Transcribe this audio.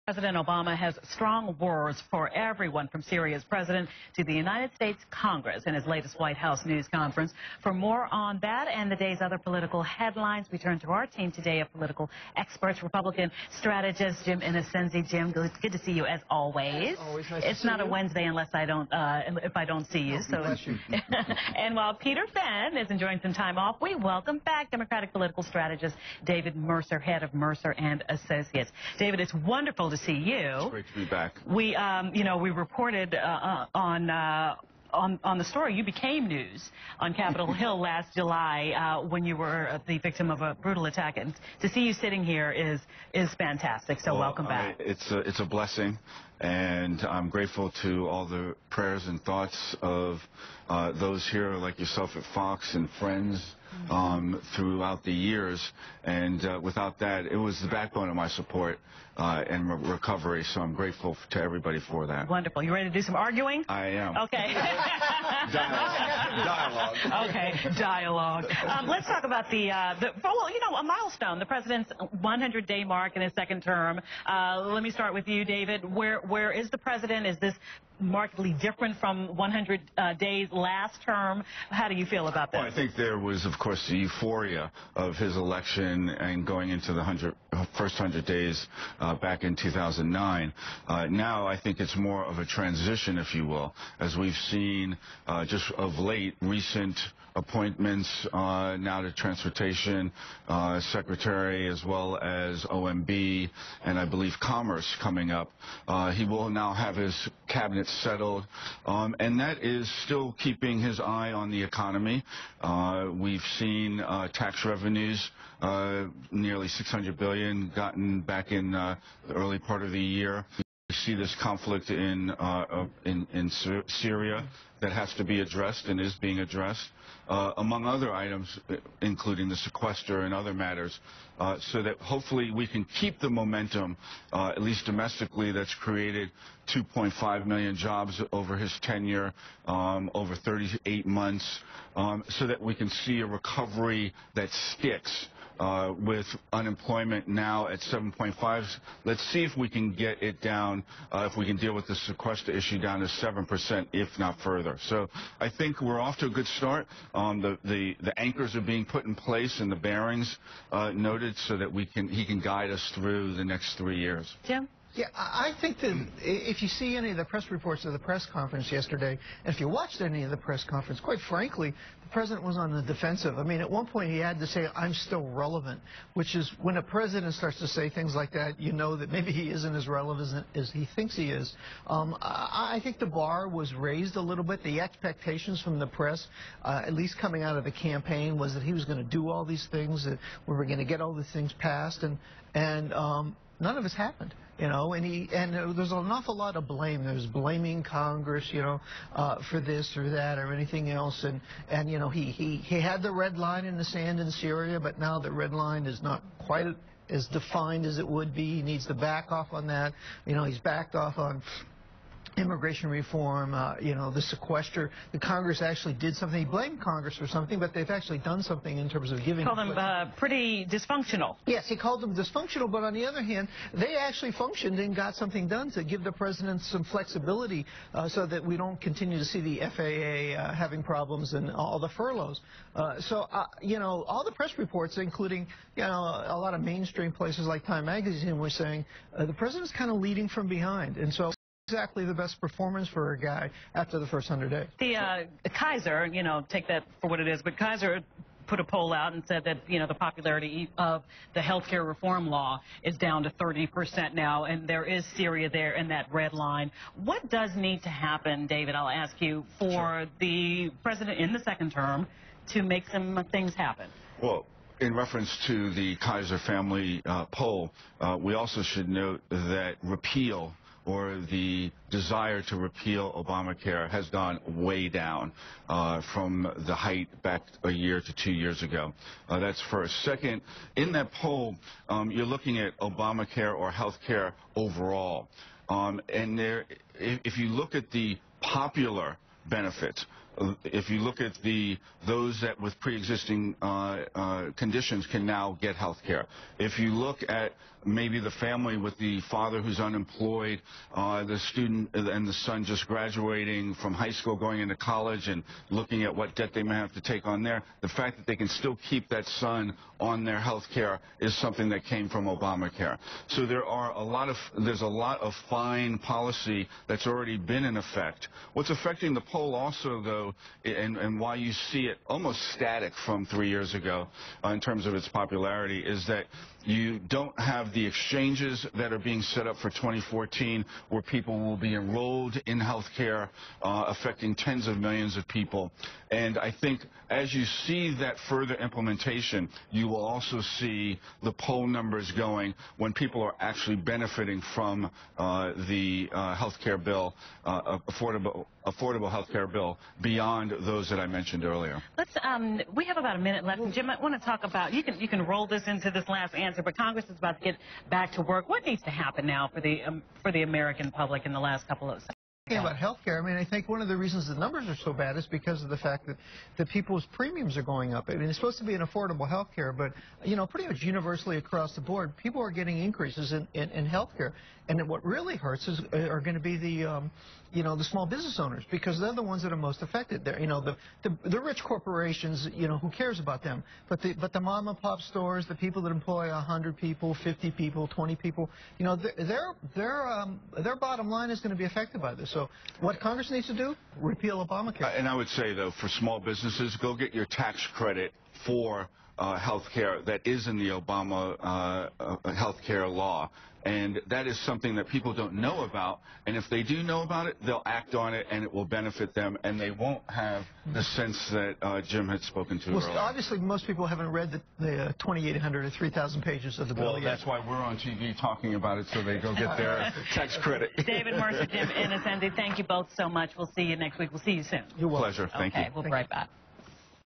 President Obama has strong words for everyone from Syria's president to the United States Congress in his latest White House news conference. For more on that and the day's other political headlines, we turn to our team today of political experts, Republican strategist Jim Innocenzi. Jim, good to see you as always. Always nice it's to see not you. a Wednesday unless I don't, if I don't see you. No, bless you. And while Peter Fenn is enjoying some time off, we welcome back Democratic political strategist David Mercer, head of Mercer and Associates. David, it's wonderful to see you. It's great to be back. We, we reported on the story. You became news on Capitol Hill last July when you were the victim of a brutal attack, and to see you sitting here is fantastic. So welcome back. It's a blessing, and I'm grateful to all the prayers and thoughts of those here like yourself at Fox and friends throughout the years. And without that, it was the backbone of my support and recovery. So I'm grateful to everybody for that. Wonderful. You ready to do some arguing? I am. Okay. Dialogue. Okay, dialogue. Let's talk about a milestone, the president's 100-day mark in his second term. Let me start with you, David. Where is the president? Is this markedly different from 100 days last term? How do you feel about that? Well, I think there was, of course, the euphoria of his election and going into the first 100 days back in 2009. Now I think it's more of a transition, if you will, as we've seen just of late recent appointments now to Transportation Secretary as well as OMB and I believe Commerce coming up. He will now have his cabinet settled, and that is still keeping his eye on the economy. We've seen tax revenues nearly $600 billion gotten back in the early part of the year. We see this conflict in Syria that has to be addressed and is being addressed, among other items, including the sequester and other matters, so that hopefully we can keep the momentum, at least domestically, that's created 2.5 million jobs over his tenure, over 38 months, so that we can see a recovery that sticks. With unemployment now at 7.5, let's see if we can get it down, if we can deal with the sequester issue down to 7%, if not further. So I think we're off to a good start. The anchors are being put in place and the bearings noted so that he can guide us through the next 3 years. Jim? Yeah, I think that if you see any of the press reports of the press conference yesterday, and if you watched any of the press conference, quite frankly, the president was on the defensive. I mean, at one point he had to say, I'm still relevant, which is when a president starts to say things like that, you know that maybe he isn't as relevant as he thinks he is. I think the bar was raised a little bit. The expectations from the press, at least coming out of the campaign, was that he was going to do all these things, that we were going to get all these things passed, and none of it's happened, and there's an awful lot of blame. There's blaming Congress, for this or that or anything else, and he had the red line in the sand in Syria, but now the red line is not quite as defined as it would be. He needs to back off on that. He's backed off on immigration reform, the sequester. The Congress actually did something. He blamed Congress for something, but they've actually done something in terms of giving. Called them pretty dysfunctional. Yes, he called them dysfunctional, but on the other hand, they actually functioned and got something done to give the president some flexibility so that we don't continue to see the FAA having problems and all the furloughs. All the press reports, including, a lot of mainstream places like Time Magazine, were saying the president's kind of leading from behind. And so exactly the best performance for a guy after the first 100 days. The Kaiser, take that for what it is, but Kaiser put a poll out and said that, the popularity of the health care reform law is down to 30% now, and there is Syria there in that red line. What does need to happen, David, I'll ask you, for the president in the second term to make some things happen? Well, in reference to the Kaiser family poll, we also should note that repeal or the desire to repeal Obamacare has gone way down from the height back a year to 2 years ago. That's first. Second, in that poll, you're looking at Obamacare or health care overall. And if you look at the popular benefits, if you look at those that with pre-existing conditions can now get health care. If you look at maybe the family with the father who's unemployed, the student and the son just graduating from high school, going into college, and looking at what debt they may have to take on there, the fact that they can still keep that son on their health care is something that came from Obamacare. So there's a lot of fine policy that's already been in effect. What's affecting the poll also, though, and why you see it almost static from 3 years ago in terms of its popularity, is that you don't have the exchanges that are being set up for 2014 where people will be enrolled in health care, affecting tens of millions of people. And I think as you see that further implementation, you will also see the poll numbers going when people are actually benefiting from the health care bill, affordable health care bill, beyond those that I mentioned earlier. We have about a minute left. And Jim, I want to talk about, you can roll this into this last answer, but Congress is about to get back to work. What needs to happen now for the American public in the last couple of seconds? About health care, I mean, I think one of the reasons the numbers are so bad is because of the fact that people's premiums are going up. I mean, it's supposed to be an affordable health care, but, you know, pretty much universally across the board, people are getting increases in health care. And what really hurts are going to be the small business owners, because they're the ones that are most affected. They're, you know, the rich corporations, you know, who cares about them? But the mom and pop stores, the people that employ 100 people, 50 people, 20 people, you know, their bottom line is going to be affected by this. So what Congress needs to do? Repeal Obamacare. And I would say, though, for small businesses, go get your tax credit for health care that is in the Obama health care law. And that is something that people don't know about. And if they do know about it, they'll act on it, and it will benefit them, and they won't have the sense that Jim had spoken to earlier. Obviously, most people haven't read the 2,800 or 3,000 pages of the bill yet. That's why we're on TV talking about it, so they go get their tax credit. David Mercer, Jim Inoscente, thank you both so much. We'll see you next week. We'll see you soon. You're welcome. Pleasure. Thank you. Okay, we'll be right back.